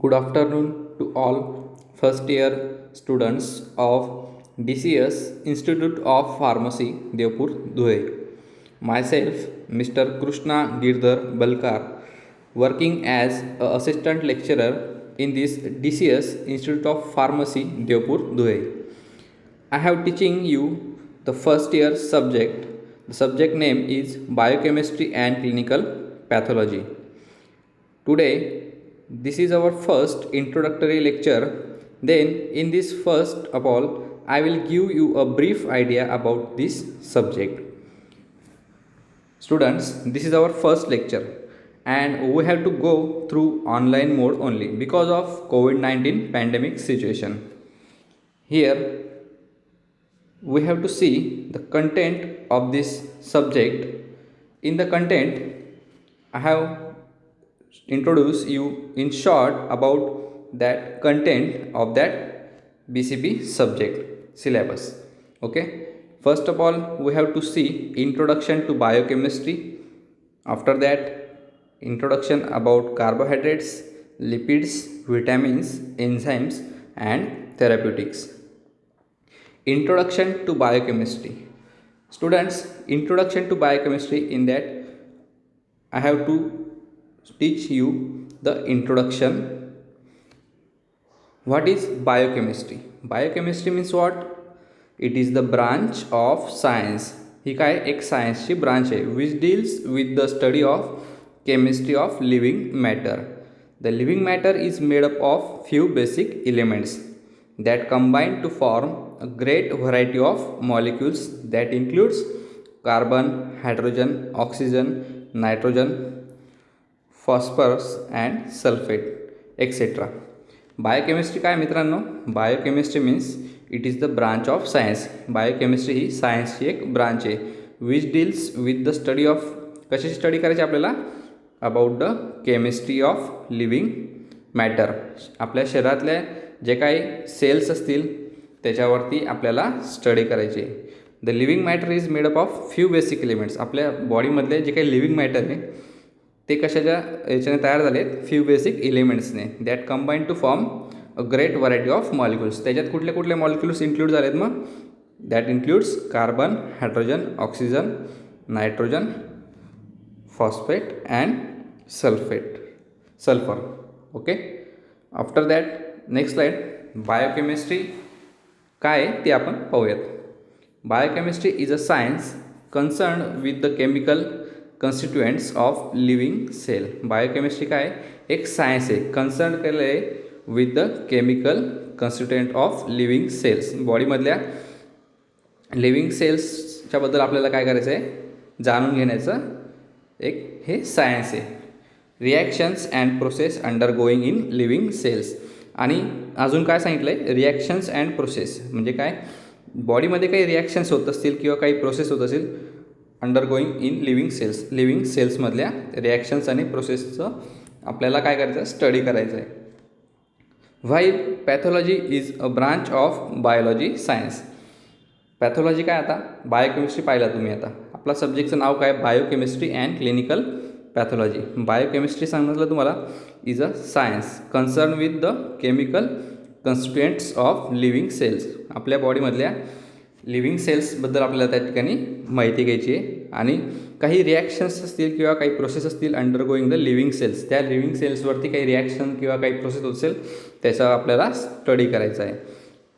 Good afternoon to all first year students of DCS Institute of Pharmacy, Devpur, Dhule. Myself, Mr. Krishna Girdhar Balkar, working as a assistant lecturer in this DCS Institute of Pharmacy, Devpur, Dhule. I have teaching you the first year subject. The subject name is Biochemistry and Clinical Pathology. Today, this is our first introductory lecture. Then, in this first of all, I will give you a brief idea about this subject. Students, this is our first lecture and we have to go through online mode only because of COVID-19 pandemic situation. Here, we have to see the content of this subject. In the content, I have introduce you in short about that content of that BCP subject syllabus. Okay, first of all we have to see introduction to biochemistry. After that, introduction about carbohydrates, lipids, vitamins, enzymes and therapeutics. Introduction to biochemistry. Students, introduction to biochemistry, in that I have to teach you the introduction. What is biochemistry? Biochemistry means what? It is the branch of science. ही काय एक सायन्सची branch आहे which deals with the study of chemistry of living matter. The living matter is made up of few basic elements that combine to form a great variety of molecules that includes carbon, hydrogen, oxygen, nitrogen, phosphorus and sulfate etc. Biochemistry काय मित्रांनो? Biochemistry means it is the branch of science. Biochemistry ही सायन्सची एक branch आहे which deals with the study of, कशाची study करायची आपल्याला? About the chemistry of living matter. आपल्या शरीरातल्या जे काही सेल्स असतील त्याच्यावरती आपल्याला स्टडी करायची. The living matter is made up of few basic elements. आपल्या बॉडीमधले जे काही लिव्हिंग मॅटर आहे ते कशाच्या याच्याने तयार झाले आहेत? फ्यू बेसिक एलिमेंट्सने that combine to form a great variety of molecules. त्याच्यात कुठले कुठले मॉलिक्युल्स इन्क्लूड झालेत मग? That includes carbon, hydrogen, oxygen, nitrogen, phosphate and sulphur. Okay, after that next slide. Biochemistry काय ते आपण पाहूयात. Biochemistry is a science concern with the chemical constituents of living cell. Biochemistry काय एक सायन्स आहे concern केलं आहे with the chemical constituent of living cells. बॉडीमधल्या living सेल्सच्याबद्दल आपल्याला काय करायचं आहे? जाणून घेण्याचं एक हे सायन्स आहे. Reactions and process undergoing in living cells. आणि अजून काय सांगितलं आहे? रिॲक्शन्स अँड प्रोसेस म्हणजे काय? बॉडीमध्ये काही रिॲक्शन्स होत असतील किंवा काही प्रोसेस होत असेल undergoing in living cells. Living सेल्समधल्या रिॲक्शन्स आणि प्रोसेसचं आपल्याला काय करायचं? स्टडी करायचं आहे. While pathology is a branch of biology science. Pathology काय? आता बायोकेमिस्ट्री पाहिला तुम्ही. आता आपला सब्जेक्टचं नाव काय? Biochemistry and clinical pathology. Biochemistry सांगितलं तुम्हाला is a science concern with the chemical constituents of living cells. आपल्या बॉडीमधल्या लिव्हिंग सेल्सबद्दल आपल्याला त्या ठिकाणी माहिती घ्यायची आहे. आणि काही रिॲक्शन्स असतील किंवा काही प्रोसेस असतील undergoing the living cells. त्या लिव्हिंग सेल्सवरती काही रिॲक्शन किंवा काही प्रोसेस होत असेल त्याचा आपल्याला स्टडी करायचा आहे.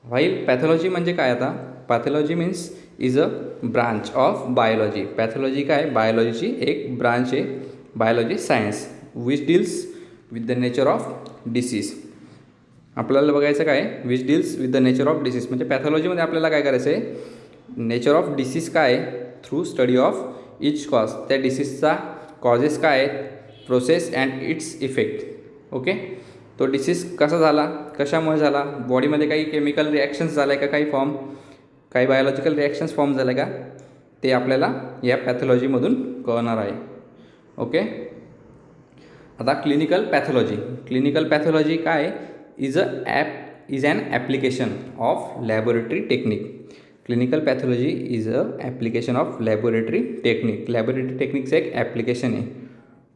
व्हाईल पॅथॉलॉजी म्हणजे काय? आता pathology means is a branch of biology. Pathology काय? बायोलॉजीची एक ब्रांच आहे. Biology science which deals with the nature of disease. आपल्याला बघायचं काय? Which deals with the nature of disease म्हणजे पॅथॉलॉजीमध्ये आपल्याला काय करायचं आहे? नेचर ऑफ डिसीज काय through study of each cause. त्या डिसीजचा कॉजेस काय आहेत? Process and its effect. Okay, तो डिसीज कसा झाला, कशामुळे झाला, बॉडीमध्ये काही केमिकल रिॲक्शन्स झाल्या का, काही काही बायोलॉजिकल रिॲक्शन्स फॉर्म झाल्या का, ते आपल्याला या पॅथॉलॉजीमधून कळणार आहे. ओके, आता क्लिनिकल पॅथॉलॉजी. क्लिनिकल पॅथॉलॉजी काय? Is an application of laboratory technique. Clinical pathology is a application of laboratory technique. Laboratory टेक्निकचं एक ॲप्लिकेशन आहे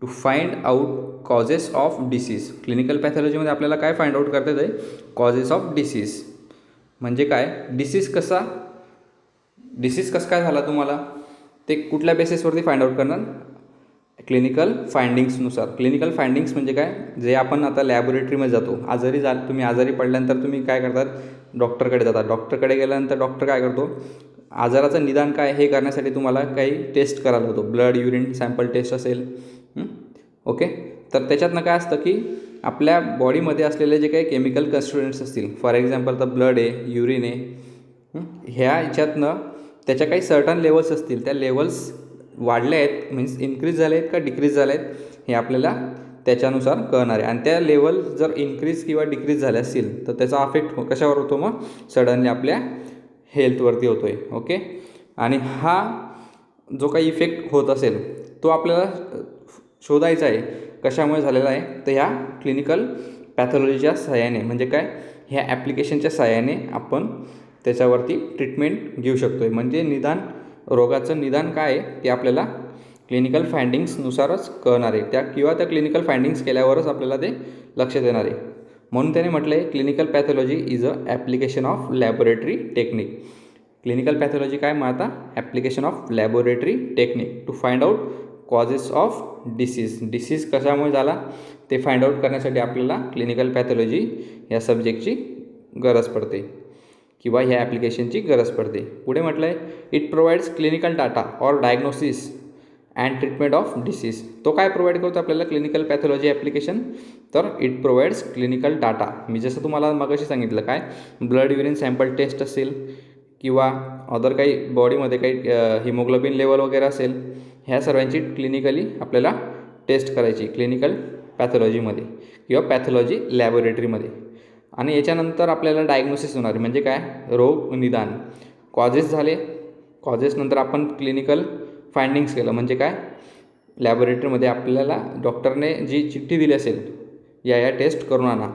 to find out causes of disease. Clinical पॅथॉलॉजीमध्ये आपल्याला काय फाइंड आउट करता येते? Causes of disease. म्हणजे काय? डिसीज कसं काय झाला तुम्हाला ते कुठल्या बेसिसवरती फाइंड आउट करणार? क्लिनिकल फाइंडिंग्सनुसार. क्लिनिकल फाइंडिंग्स म्हणजे काय? जे आपण आता लॅबोरेटरीमध्ये जातो, तुम्ही आजारी पडल्यानंतर तुम्ही काय करतात? डॉक्टरकडे जातात. डॉक्टरकडे गेल्यानंतर डॉक्टर काय करतो? आजाराचं निदान काय हे करण्यासाठी तुम्हाला काही टेस्ट करायला होतो. ब्लड, युरिन सॅम्पल टेस्ट असेल. ओके. तर त्याच्यातनं काय असतं की आपल्या बॉडीमध्ये असलेले जे काही केमिकल कन्स्टिट्युएंट्स असतील, फॉर एक्झाम्पल तर ब्लड आहे, युरिन आहे, ह्या ह्याच्यातनं त्याच्या काही सर्टन लेवल्स असतील, त्या लेवल्स वाढल्या आहेत मीन्स इन्क्रीज झाले आहेत का डिक्रीज झाले आहेत हे आपल्याला त्याच्यानुसार कळणार आहे. आणि त्या लेवल जर इन्क्रीज किंवा डिक्रीज झाल्या असतील तर त्याचा अफेक्ट कशावर होतो? मग सडनली आपल्या हेल्थवरती होतो आहे. ओके. आणि हा जो काही इफेक्ट होत असेल तो आपल्याला शोधायचा आहे. कशामुळे झालेला आहे? तर ह्या क्लिनिकल पॅथॉलॉजीच्या सहाय्याने. म्हणजे काय? ह्या ॲप्लिकेशनच्या सहाय्याने आपण त्याच्यावरती ट्रीटमेंट घेऊ शकतो आहे. म्हणजे रोगाचं निदान काय आहे ते आपल्याला क्लिनिकल फाइंडिंग्सनुसारच कळणार आहे. त्या क्लिनिकल फाइंडिंग्स केल्यावरच आपल्याला ते लक्षात येणार आहे. म्हणून त्याने म्हटलं आहे clinical pathology is a application of laboratory technique. Clinical pathology काय मग आता? Application of laboratory technique to find out causes of disease. Disease कशामुळे झाला ते फाइंड आउट करण्यासाठी आपल्याला क्लिनिकल पॅथॉलॉजी या सब्जेक्टची गरज पडते किंवा ह्या ॲप्लिकेशनची गरज पडते. पुढे म्हटलं आहे it provides clinical data or diagnosis and treatment of disease. तो काय प्रोव्हाइड करतो आपल्याला क्लिनिकल पॅथॉलॉजी ॲप्लिकेशन? तर इट प्रोव्हाइड्स क्लिनिकल डाटा. मी जसं तुम्हाला मगाशी सांगितलं काय, ब्लड युरिन सॅम्पल टेस्ट असेल किंवा अदर काही बॉडीमध्ये काही हिमोग्लोबिन लेवल वगैरे असेल, ह्या सर्वांची क्लिनिकली आपल्याला टेस्ट करायची क्लिनिकल पॅथॉलॉजीमध्ये किंवा पॅथॉलॉजी लॅबोरेटरीमध्ये. आणि याच्यानंतर आपल्याला डायग्नोसिस होणार. म्हणजे काय? रोग निदान. कॉजेस झाले, कॉजेसनंतर आपण क्लिनिकल फाइंडिंग्स केलं. म्हणजे काय? लॅबोरेटरीमध्ये आपल्याला डॉक्टरने जी चिठ्ठी दिली असेल, या टेस्ट करून आणा.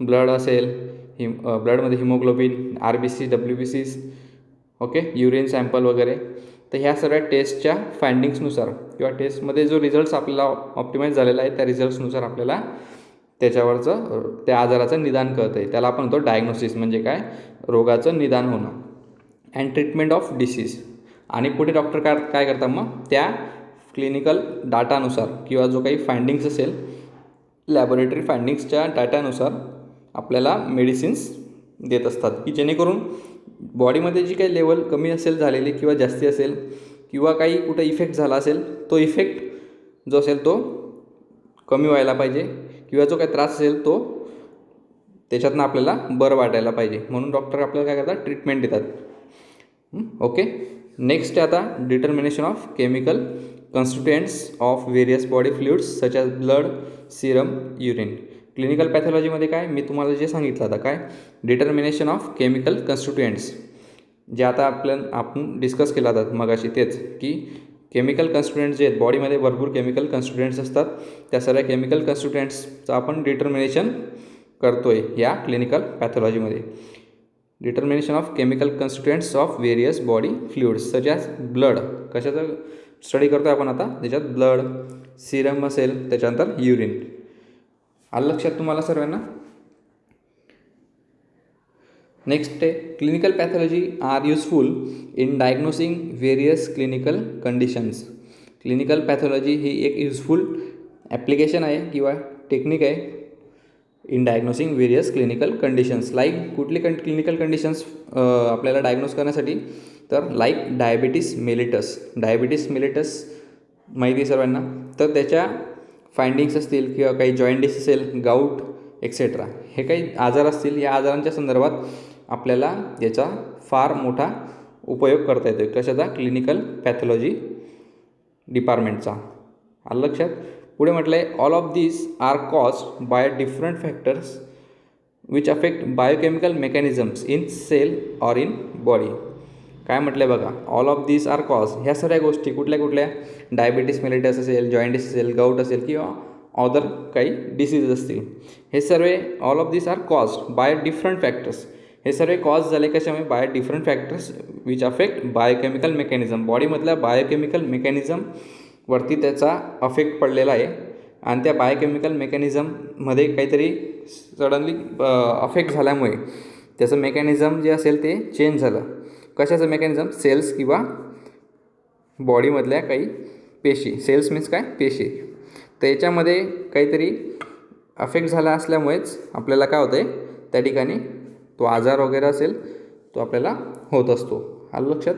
ब्लड असेल, ब्लडमध्ये haemoglobin, RBC, WBCs, okay, urine sample वगैरे. तर ह्या सगळ्या टेस्टच्या फाइंडिंग्सनुसार किंवा टेस्टमध्ये जो रिझल्ट्स आपल्याला ऑप्टिमाइज झालेला आहे त्या रिझल्ट्सनुसार आपल्याला त्याच्यावरचं त्या आजाराचं निदान कळतं आहे. त्याला आपण म्हणतो डायग्नोसिस. म्हणजे काय? रोगाचं निदान होणं. And treatment of disease. आणि पुढे डॉक्टर काय करतात? मग त्या क्लिनिकल डाटानुसार किंवा जो काही फाइंडिंग्स असेल लॅबोरेटरी फाइंडिंग्सच्या डाटानुसार आपल्याला मेडिसिन्स देत असतात की जेणेकरून बॉडीमध्ये जी काही लेवल कमी असेल झालेली किंवा जास्ती असेल किंवा काही कुठं इफेक्ट झाला असेल तो इफेक्ट जो असेल तो कमी व्हायला पाहिजे किंवा जो काही त्रास असेल तो त्याच्यातनं आपल्याला बरं वाटायला पाहिजे. म्हणून डॉक्टर आपल्याला काय करतात? ट्रीटमेंट देतात. ओके. नेक्स्ट आता determination of chemical constituents of various body fluids such as blood, serum, urine. Clinical पॅथॉलॉजीमध्ये काय मी तुम्हाला जे सांगितलं आता काय डिटर्मिनेशन ऑफ केमिकल कन्स्टिट्युएंट्स जे आता आपण डिस्कस केला होता मगाशी तेच की केमिकल कन्स्टिट्युएंट्स जे आहेत बॉडीमध्ये भरपूर केमिकल कन्स्टिट्युएंट्स असतात. त्या सर्व केमिकल कन्स्टिट्युएंट्सचं आपण डिटर्मिनेशन करतो आहे या क्लिनिकल पॅथॉलॉजीमध्ये. Determination of chemical constituents of various body fluids such as blood. कशाचं स्टडी करतो आहे आपण आता? त्याच्यात ब्लड, सिरम असेल, त्याच्यानंतर युरिन. आलं लक्षात तुम्हाला सर्वांना? नेक्स्ट आहे clinical pathology are useful in diagnosing various clinical conditions. Clinical pathology ही एक युजफुल ॲप्लिकेशन आहे किंवा टेक्निक आहे in diagnosing various clinical conditions. Like कुठली क्लिनिकल कंडिशन्स आपल्याला डायग्नोज करण्यासाठी? तर like diabetes mellitus. Diabetes mellitus माहिती आहे सर्वांना. तर त्याच्या फाइंडिंग्स असतील किंवा काही जॉईंट असेल, गाऊट एक्सेट्रा, हे काही आजार असतील. या आजारांच्या संदर्भात आपल्याला याचा फार मोठा उपयोग करता येतो. कशाचा? क्लिनिकल पॅथॉलॉजी डिपार्टमेंटचा. आलं लक्षात? पुढे म्हटलं आहे all of this are caused by different factors which affect biochemical mechanisms in cell or in body. काय म्हटलं आहे बघा, all of this are cause. ह्या सगळ्या गोष्टी कुठल्या कुठल्या? डायबिटीस मेलिटस असेल, जॉईंटिस असेल, गाऊट असेल किंवा अदर काही डिसीज असतील. हे सर्व all of this are caused by different factors. हे सर्व कॉज झाले कशामुळे? By different factors which affect biochemical mechanism. बॉडीमधल्या बायोकेमिकल मेकॅनिझमवरती त्याचा अफेक्ट पडलेला आहे. आणि त्या बायोकेमिकल मेकॅनिझममध्ये काहीतरी सडनली अफेक्ट झाल्यामुळे त्याचं मेकॅनिझम जे असेल ते चेंज झालं. कशाचं मेकॅनिझम? सेल्स किंवा बॉडीमधल्या काही पेशी. सेल्स मीन्स काय? पेशी. तर याच्यामध्ये काहीतरी अफेक्ट झाला असल्यामुळेच आपल्याला काय होतं आहे, त्या ठिकाणी तो आजार वगैरे असेल तो आपल्याला होत असतो. आलं लक्षात?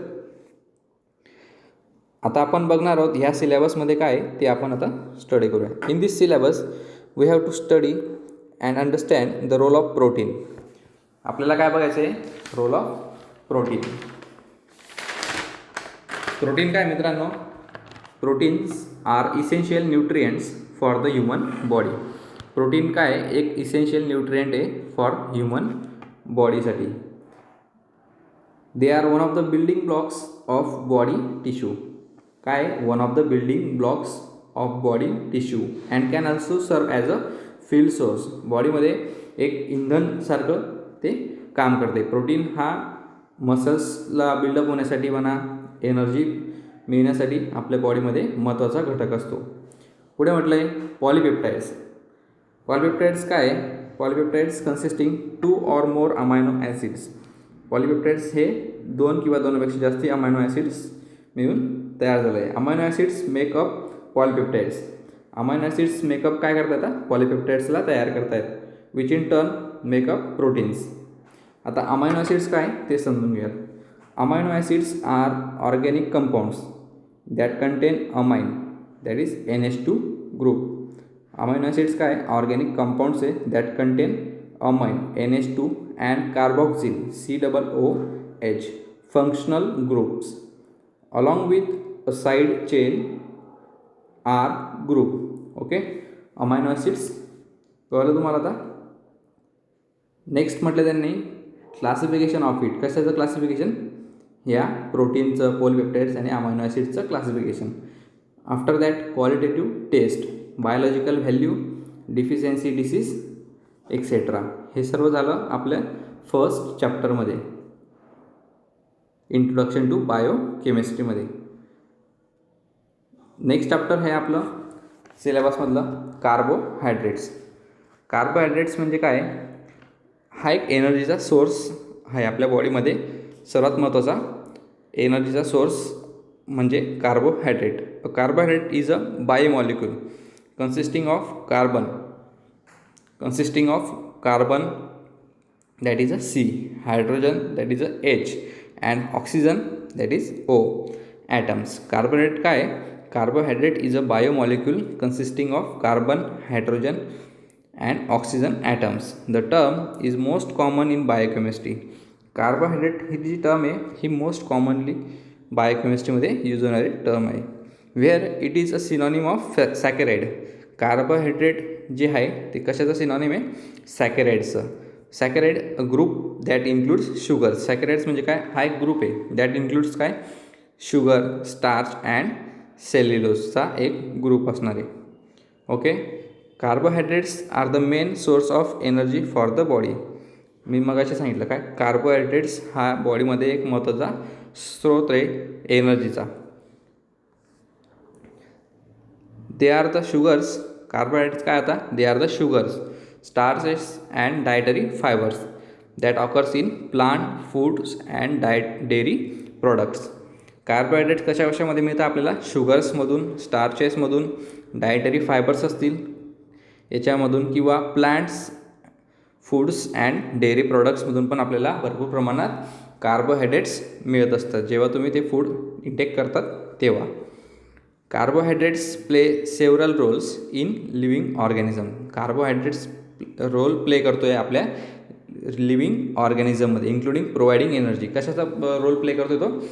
आता आपण बघणार आहोत ह्या सिलेबसमध्ये काय आहे ते आपण आता स्टडी करूया. In this syllabus we have to study and understand the role of protein. आपल्याला काय बघायचं आहे? Role of protein. प्रोटीन काय मित्रांनो? Proteins are essential nutrients for the human body. Protein काय? एक इसेन्शियल न्यूट्रिएंट आहे फॉर ह्युमन बॉडीसाठी. They are one of the building blocks of body tissue. काय? One of the building blocks of body tissue and can also serve as a fuel source. बॉडीमध्ये एक इंधनसारखं ते काम करते. प्रोटीन हा मसल्सला buildup होण्यासाठी म्हणा, एनर्जी मिळण्यासाठी आपल्या बॉडीमध्ये महत्त्वाचा घटक असतो. पुढे म्हटलं आहे पॉलिपेप्टाइड्स. पॉलिपेप्टाइड्स काय? Polypeptides consisting 2 or more amino acids. Polypeptides हे 2 किंवा 2पेक्षा जास्ती अमायनो ॲसिड्स मिळून तयार झालं आहे. Amino acids make up polypeptides. Amino acids make up काय करतात? पॉलिपेप्टाइड्सला तयार करतायत, which in turn make up proteins. आता अमायनो ॲसिड्स काय ते समजून घ्या. Amino acids are organic compounds that contain amine, that is NH2 group. Amino acids काय? ऑर्गॅनिक कंपाऊंड्स आहे that contain amine NH2 and carboxyl COOH functional groups along with a side chain R group. Okay, amino acids कळलं तुम्हाला आता. Next म्हटलं त्यांनी classification of it. कशाचं classification? या प्रोटीनचं, पॉलिपेप्टाइड्स आणि अमायनो ॲसिड्सचं classification. After that qualitative test, biological value, deficiency disease etcetera. हे सर्व झालं आपल्या फर्स्ट चॅप्टरमध्ये, इंट्रोडक्शन टू बायोकेमिस्ट्रीमध्ये. नेक्स्ट चॅप्टर आहे आपलं सिलेबसमधलं कार्बोहायड्रेट्स. कार्बोहायड्रेट्स म्हणजे काय? हा एक एनर्जीचा सोर्स आहे आपल्या बॉडीमध्ये. सर्वात महत्त्वाचा एनर्जीचा सोर्स म्हणजे carbohydrate. Carbohydrate is a biomolecule consisting of carbon that is a C, hydrogen that is a H and oxygen that is O atoms. Carbohydrate काय? Carbohydrate is a biomolecule consisting of carbon, hydrogen and oxygen atoms. The term is most common in biochemistry. Carbohydrate ही जी term आहे ही most commonly बायोकेमिस्ट्रीमध्ये use होणारी term आहे. Where it is a synonym of saccharide. Carbohydrate जे आहे ते कशाचं सिनॉनिम आहे? सॅकराइड्सचं. Saccharide a group that includes sugar. Saccharides म्हणजे काय? हा एक ग्रुप आहे दॅट इन्क्लूड्स काय? शुगर, स्टार्च अँड सेल्युलोजचा एक ग्रुप असणार आहे. Okay, carbohydrates are the main source of energy for the body. मी मगाशी सांगितलं काय? कार्बोहायड्रेट्स हा बॉडीमध्ये एक महत्त्वाचा स्रोत आहे एनर्जीचा. They are the sugars. Carbohydrates काय आता? They are the sugars, starches and dietary fibres that occurs in plant foods and dairy products. Carbohydrates कशा कशामध्ये मिळतात आपल्याला? शुगर्समधून, स्टार्चेसमधून, डायटरी फायबर्स असतील याच्यामधून, किंवा प्लांट्स फूड्स अँड डेअरी प्रोडक्ट्समधून पण आपल्याला भरपूर प्रमाणात कार्बोहायड्रेट्स मिळत असतात जेव्हा तुम्ही ते फूड इंटेक करतात तेव्हा. Carbohydrates play several roles in living organism. Carbohydrates role play करतो आहे आपल्या लिव्हिंग ऑर्गॅनिझममध्ये, इन्क्लुडिंग प्रोव्हाइडिंग एनर्जी. कशाचा रोल प्ले करतो तो?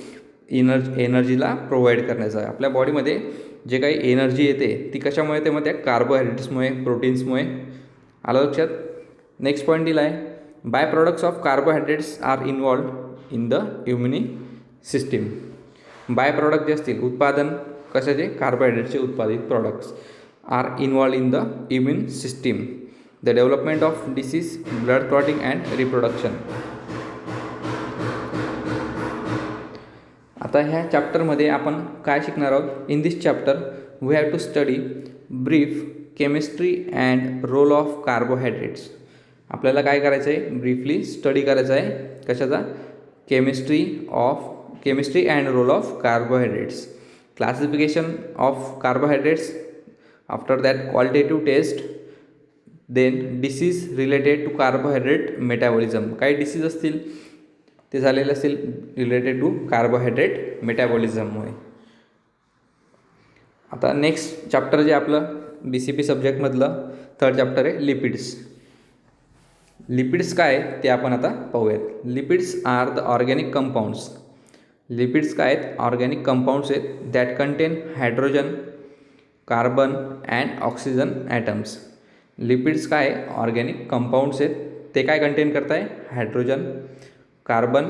एनर्जीला प्रोव्हाइड करण्याचा. आपल्या बॉडीमध्ये जे काही एनर्जी येते ती कशामुळे येते? मग त्या कार्बोहायड्रेट्समुळे, प्रोटीन्समुळे. आलं लक्षात? नेक्स्ट पॉईंट दिला आहे, byproducts of carbohydrates are involved in the immune system. Byproduct जे असतील, उत्पादन कशाचे? कार्बोहायड्रेटचे उत्पादित products are involved in the immune system, the development of disease, blood clotting and reproduction. आता ह्या चॅप्टरमध्ये आपण काय शिकणार आहोत? In this chapter we have to study brief chemistry and role of carbohydrates. आपल्याला काय करायचं आहे, ब्रीफली स्टडी करायचं आहे कशाचा, chemistry and role of carbohydrates, classification of carbohydrates, after that qualitative test, then disease related to carbohydrate metabolism. काही disease असतील ते झालेले असतील रिलेटेड टू कार्बोहायड्रेट मेटाबॉलिझममुळे. आता नेक्स्ट चॅप्टर जे आपलं BCP सब्जेक्टमधलं थर्ड चॅप्टर आहे लिपिड्स. लिपिड्स काय ते आपण आता पाहूयात. Lipids are the organic compounds. Lipids काय आहेत, ऑर्गॅनिक कंपाऊंड्स आहेत that contain hydrogen, carbon and oxygen atoms. Lipids काय ऑर्गॅनिक कंपाऊंड्स आहेत, ते काय कंटेन करत आहे, हायड्रोजन, कार्बन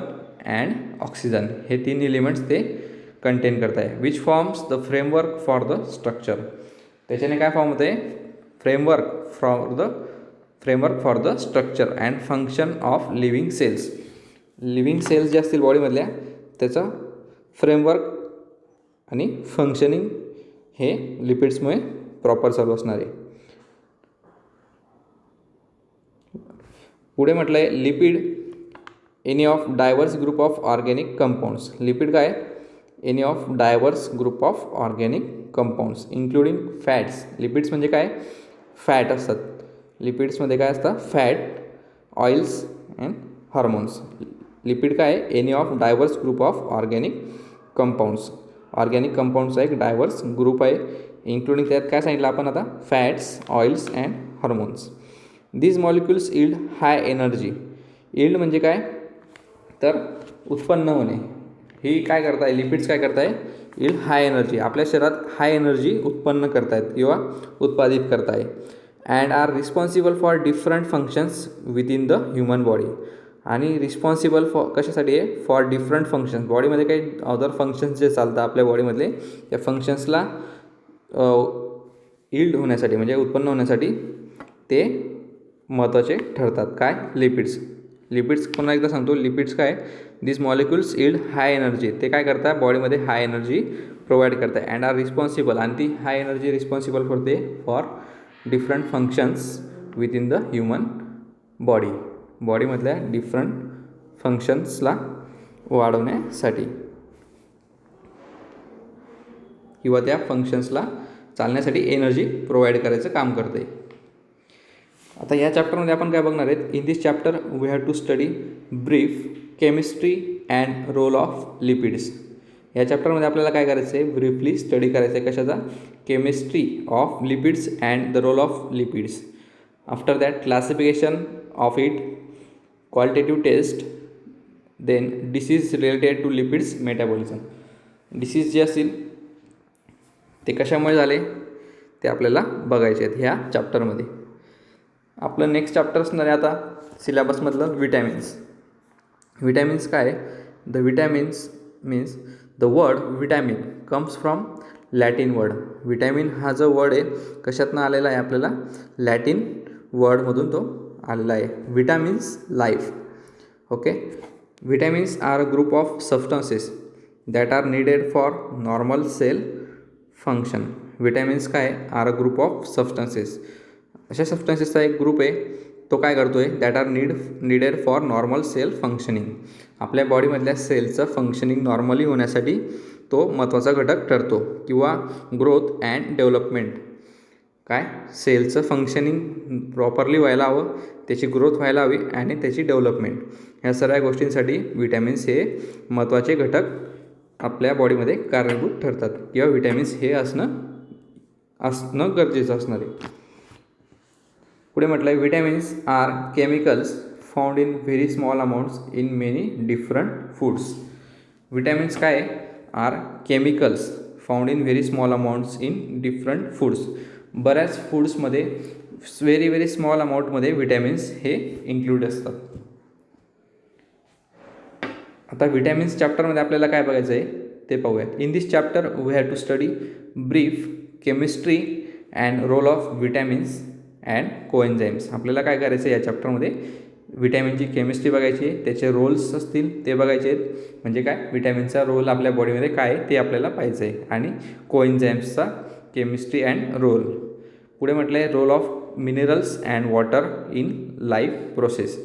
अँड ऑक्सिजन, हे 3 एलिमेंट्स ते कंटेन करत आहे. Which forms the framework for the structure. त्याच्याने काय फॉर्म होतं आहे, framework for the structure and function of living cells. Living cells जे असतील बॉडीमधल्या त्याचं फ्रेमवर्क आणि फंक्शनिंग हे लिपिड्समुळे प्रॉपर चालू असणार आहे. पुढे म्हटलं आहे lipid any of diverse group of organic compounds. Lipid काय, any of diverse group of organic compounds including fats. Lipids म्हणजे काय, फॅट असतात. लिपिड्समध्ये काय असतं, fat, oils and hormones. Lipid काय, any of diverse group of organic compounds. Organic कंपाऊंड्सचा एक डायव्हर्स ग्रुप आहे, इन्क्लुडिंग त्यात काय सांगितलं आपण आता, fats, oils and hormones. These molecules yield high energy. Yield म्हणजे काय, तर उत्पन्न होणे. ही काय करताय, लिपिड्स काय करताय, इल्ड हाय एनर्जी. आपल्या शरीरात हाय एनर्जी उत्पन्न करतायत किंवा उत्पादित करताय. And are responsible for different functions within the human body. आणि रिस्पॉन्सिबल कशासाठी आहे, फॉर डिफरंट फंक्शन्स. बॉडीमध्ये काही अदर फंक्शन्स जे चालतात आपल्या बॉडीमधले, त्या फंक्शन्सला इल्ड होण्यासाठी म्हणजे उत्पन्न होण्यासाठी ते महत्त्वाचे ठरतात. काय, लिपिड्स. लिपिड्स पुन्हा एकदा सांगतो, लिपिड्स काय, this molecules yield high energy. ते काय करतात, बॉडीमध्ये हाय एनर्जी प्रोव्हाइड करतात. अँड आर रिस्पॉन्सिबल, आणि ती हाय एनर्जी रिस्पॉन्सिबल करते for different functions within the human body. बॉडीमधल्या डिफरंट फंक्शन्सला वाढवण्यासाठी किंवा त्या फंक्शन्सला चालण्यासाठी एनर्जी प्रोव्हाइड करायचं काम करते. आता या चॅप्टरमध्ये आपण काय बघणार आहेत, in this chapter we have to study brief chemistry and role of lipids. या चॅप्टरमध्ये आपल्याला काय करायचं आहे, ब्रीफली स्टडी करायचं आहे कशाचा, chemistry of lipids and the role of lipids. After that classification of it, qualitative test, then disease related to lipids metabolism. Disease जे असतील ते कशामुळे झाले ते आपल्याला बघायचे आहेत ह्या चॅप्टरमध्ये. आपलं नेक्स्ट चॅप्टर असणार आहे आता सिलेबसमधलं विटॅमिन्स. विटॅमिन्स काय, the vitamins means the word vitamin comes from Latin word. Vitamin हा जो वर्ड आहे कशातनं आलेला आहे, आपल्याला लॅटिन वर्डमधून तो आलेला आहे. Vitamins life. Okay. Vitamins are a group of substances that are needed for normal cell function. Vitamins काय, are a group of substances. अशा सबस्टन्सेसचा एक ग्रुप आहे, तो काय करतो आहे, that are needed for normal cell functioning. आपल्या बॉडीमधल्या सेलचं फंक्शनिंग नॉर्मली होण्यासाठी तो महत्त्वाचा घटक ठरतो. किंवा ग्रोथ अँड डेव्हलपमेंट. काय, सेलचं फंक्शनिंग प्रॉपरली व्हायला हवं, त्याची ग्रोथ व्हायला हवी आणि त्याची डेव्हलपमेंट, ह्या सर्व गोष्टींसाठी विटॅमिन्स हे महत्त्वाचे घटक आपल्या बॉडीमध्ये कारणीभूत ठरतात किंवा विटॅमिन्स हे असणं गरजेचं असणार आहे. पुढे म्हटलं आहे vitamins are chemicals found in very small amounts in many different foods. Vitamins काय, are chemicals found in very small amounts in different foods. बऱ्याच फूड्समध्ये व्हेरी स्मॉल अमाऊंटमध्ये विटॅमिन्स हे इन्क्लूड असतात. आता विटॅमिन्स चॅप्टरमध्ये आपल्याला काय बघायचं आहे ते पाहूया. In this chapter we have to study brief chemistry and role of vitamins and coenzymes. आपल्याला काय करायचं आहे या चॅप्टरमध्ये, विटॅमिनची केमिस्ट्री बघायची आहे, त्याचे रोल्स असतील ते बघायचे आहेत, म्हणजे काय विटॅमिनचा रोल आपल्या बॉडीमध्ये काय ते आपल्याला पाहायचं आहे, आणि कोएन्झाईम्सचा केमिस्ट्री अँड रोल. पुढे म्हटलं आहे role of minerals and water in life process.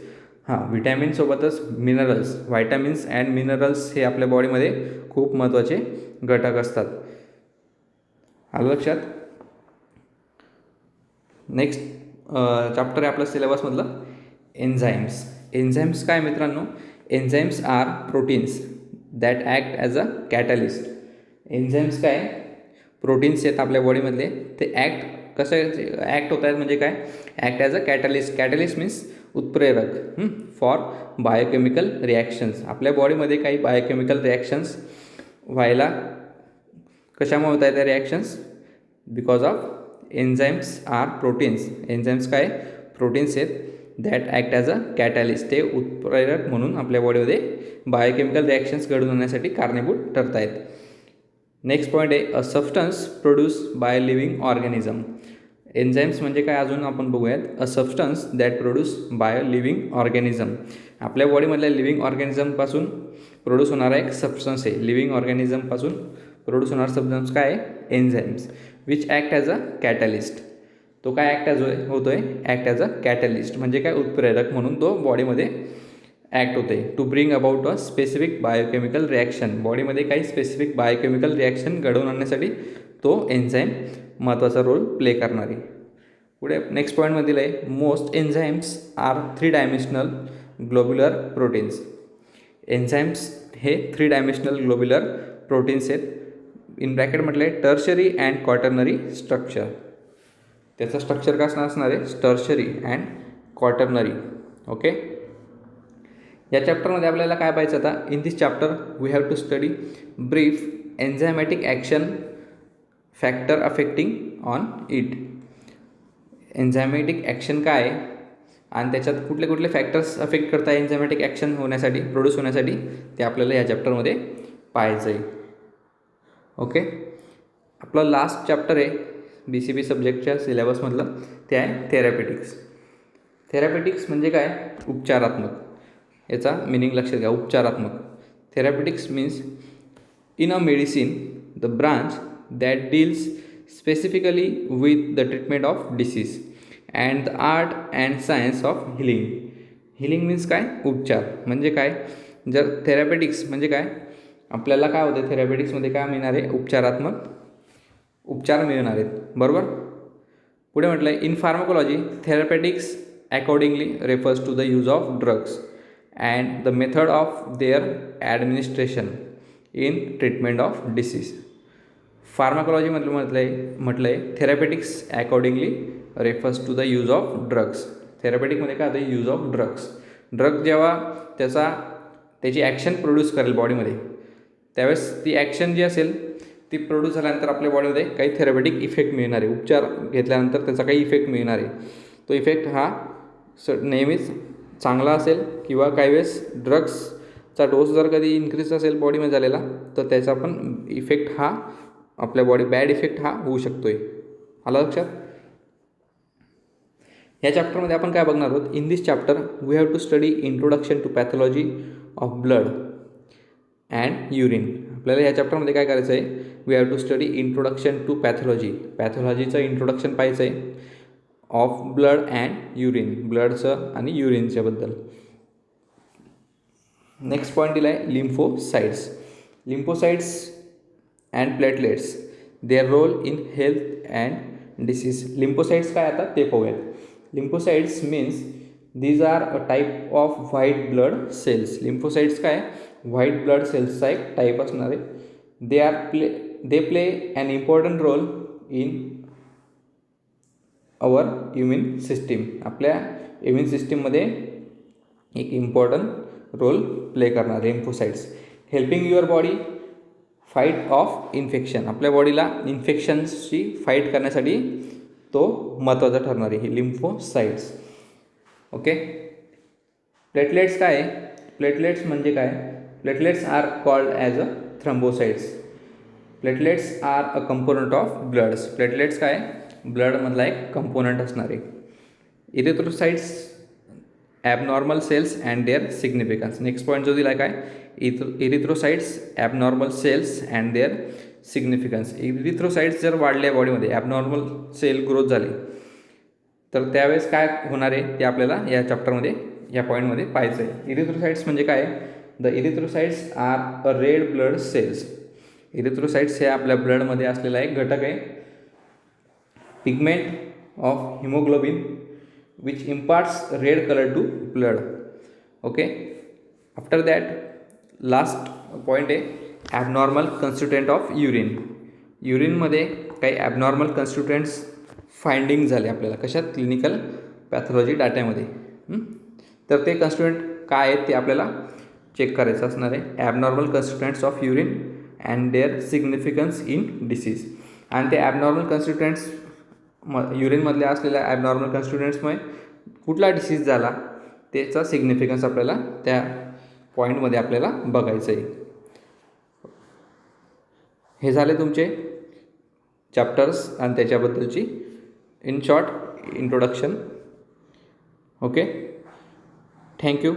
विटॅमिनसोबतच मिनरल्स, व्हायटॅमिन्स अँड मिनरल्स हे आपल्या बॉडीमध्ये खूप महत्त्वाचे घटक असतात. आलं लक्षात. नेक्स्ट चॅप्टर आहे आपलं सिलेबसमधलं एन्झाईम्स. एन्झाईम्स काय मित्रांनो, enzymes are proteins that act as a catalyst. Enzymes काय, प्रोटीन्स आहेत आपल्या बॉडीमधले, ते कसं ॲक्ट होत आहेत म्हणजे काय, act as a catalyst. Catalyst means उत्प्रेरक फॉर बायोकेमिकल रिॲक्शन्स. आपल्या बॉडीमध्ये काही बायोकेमिकल रिॲक्शन्स व्हायला कशामुळे होत आहेत त्या reactions, because of enzymes are proteins. Enzymes काय, प्रोटीन्स आहेत that act as a catalyst. ते उत्प्रेरक म्हणून आपल्या बॉडीमध्ये बायोकेमिकल रिॲक्शन्स घडून आणण्यासाठी कारणीभूत ठरत आहेत. नेक्स्ट पॉईंट आहे अ substance produce by living organism. Enzymes म्हणजे काय अजून आपण बघूयात. अ substance that produce by living organism. आपल्या बॉडीमधल्या लिव्हिंग ऑर्गॅनिझमपासून प्रोड्यूस होणारा एक सबस्टन्स आहे. लिव्हिंग ऑर्गॅनिझमपासून प्रोड्यूस होणारा सबस्टन्स काय आहे, enzymes, which act as a catalyst. तो काय होतो आहे, ॲक्ट ॲज अ कॅटॅलिस्ट म्हणजे काय, उत्प्रेरक म्हणून तो बॉडीमध्ये ॲक्ट होते. To bring about a specific biochemical reaction. बॉडीमध्ये काही स्पेसिफिक बायोकेमिकल रिॲक्शन घडवून आणण्यासाठी तो एन्झाईम महत्त्वाचा रोल प्ले करणार आहे. पुढे नेक्स्ट पॉईंटमध्ये दिलं आहे most enzymes are 3 dimensional globular proteins. Enzymes हे 3 डायमेन्शनल ग्लोब्युलर प्रोटीन्स आहेत. इन ब्रॅकेट म्हटलं आहे टर्शरी अँड क्वाटर्नरी स्ट्रक्चर. त्याचं स्ट्रक्चर कसं असणार आहे, टर्शरी अँड क्वाटर्नरी. ओके. या चॅप्टरमध्ये आपल्याला काय पाहायचं आता, in this chapter we have to study brief enzymatic action factor affecting on it. Enzymatic action काय आहे आणि त्याच्यात कुठले कुठले फॅक्टर्स अफेक्ट करतात एन्झायमॅटिक ॲक्शन होण्यासाठी, प्रोड्यूस होण्यासाठी, ते आपल्याला या चॅप्टरमध्ये पाहायचं आहे. ओके. आपलं लास्ट चॅप्टर आहे BCP सब्जेक्टच्या सिलेबसमधलं, ते आहे थेरॅपेटिक्स. थेरॅपेटिक्स म्हणजे काय, उपचारात्मक. याचा मिनिंग लक्षात घ्या, उपचारात्मक. Therapeutics means in a medicine the branch that deals specifically with the treatment of disease and the art and science of healing. Healing means काय, उपचार. म्हणजे काय, जर थेरॅपेटिक्स म्हणजे काय, आपल्याला काय होतं थेरॅपेटिक्समध्ये काय मिळणार आहे, उपचारात्मक उपचार मिळणार आहेत. बरोबर. पुढे म्हटलं आहे in pharmacology therapeutics accordingly refers to the use of drugs and the method of their administration in treatment of disease. फार्माकोलॉजीमधलं म्हटलं आहे therapeutics accordingly refers to the use of drugs. थेरॅपेटिकमध्ये काय होतं, यूज ऑफ ड्रग्स. ड्रग जेव्हा त्याची action produce करेल बॉडीमध्ये, त्यावेळेस ती ॲक्शन जी असेल ती प्रोड्यूस झाल्यानंतर आपल्या बॉडीमध्ये काही थेरॅपेटिक इफेक्ट मिळणार आहे. उपचार घेतल्यानंतर त्याचा काही इफेक्ट मिळणार आहे. तो इफेक्ट हा नेहमीच चांगला असेल किंवा काही वेळेस ड्रग्सचा डोस जर कधी इन्क्रीज असेल बॉडीमध्ये झालेला, तर त्याचा पण इफेक्ट हा आपल्या बॅड इफेक्ट हा होऊ शकतो आहे. आलं लक्षात. या चॅप्टरमध्ये आपण काय बघणार आहोत, in this chapter we have to study introduction to pathology of blood and urine. आपल्याला या चॅप्टरमध्ये काय करायचं आहे, we have to study introduction to pathology. पॅथॉलॉजीचं इंट्रोडक्शन पाहायचं आहे ऑफ ब्लड अँड युरिन, ब्लडचं आणि युरिनच्या बद्दल. नेक्स्ट पॉईंट दिला आहे lymphocytes. Lymphocytes and platelets their role in health and disease. Lymphocytes काय आता ते पाहूयात. Lymphocytes means these are a type of white blood cells. Lymphocytes काय, व्हाईट ब्लड सेल्सचा एक टाईप असणार आहे. They play an important role in our immune system. आपल्या इम्युन सिस्टीममध्ये एक इम्पॉर्टंट रोल प्ले करणार lymphocytes. Helping your body fight off infection. आपल्या बॉडीला इन्फेक्शन्सची फाईट करण्यासाठी तो महत्त्वाचा ठरणार आहे, ही लिम्फोसाइट्स. ओके. प्लेटलेट्स काय आहे, प्लेटलेट्स म्हणजे काय, platelets are called as a thrombocytes. Platelets are a component of bloods. Platelets काय, ब्लडमधला एक कंपोनंट असणार आहे. Erythrocytes abnormal cells and their significance. Next point जो दिला आहे काय, erythrocytes abnormal cells and their significance. Erythrocytes जर वाढल्या बॉडीमध्ये, ॲबनॉर्मल सेल ग्रोथ झाली, तर त्यावेळेस काय होणार आहे ते आपल्याला या चॅप्टरमध्ये, या पॉईंटमध्ये पाहायचं आहे. इरिथ्रोसाइट्स म्हणजे काय? The erythrocytes are a red blood cells. Erythrocytes हे आपल्या ब्लडमध्ये असलेला एक घटक आहे, pigment of haemoglobin which imparts red color to blood. Okay, after that last point आहे ॲबनॉर्मल कन्स्टिट्युएंट ऑफ युरिन. युरिनमध्ये काही ॲबनॉर्मल कन्स्टिट्युएंट्स फाइंडिंग झाले आपल्याला, कशात? क्लिनिकल पॅथॉलॉजी डाट्यामध्ये. तर ते कन्स्टिट्युएंट काय आहेत ते आपल्याला चेक करायचं असणार आहे. Abnormal constituents of urine and their significance in disease. आणि ते ॲबनॉर्मल कन्स्टिट्युएंट्स युरिनमधल्या असलेल्या ॲबनॉर्मल कन्स्टिट्युएंट्समुळे कुठला डिसीज झाला त्याचा सिग्निफिकन्स आपल्याला त्या पॉईंटमध्ये आपल्याला बघायचं आहे. हे झाले तुमचे चॅप्टर्स आणि त्याच्याबद्दलची in short introduction. Okay, thank you.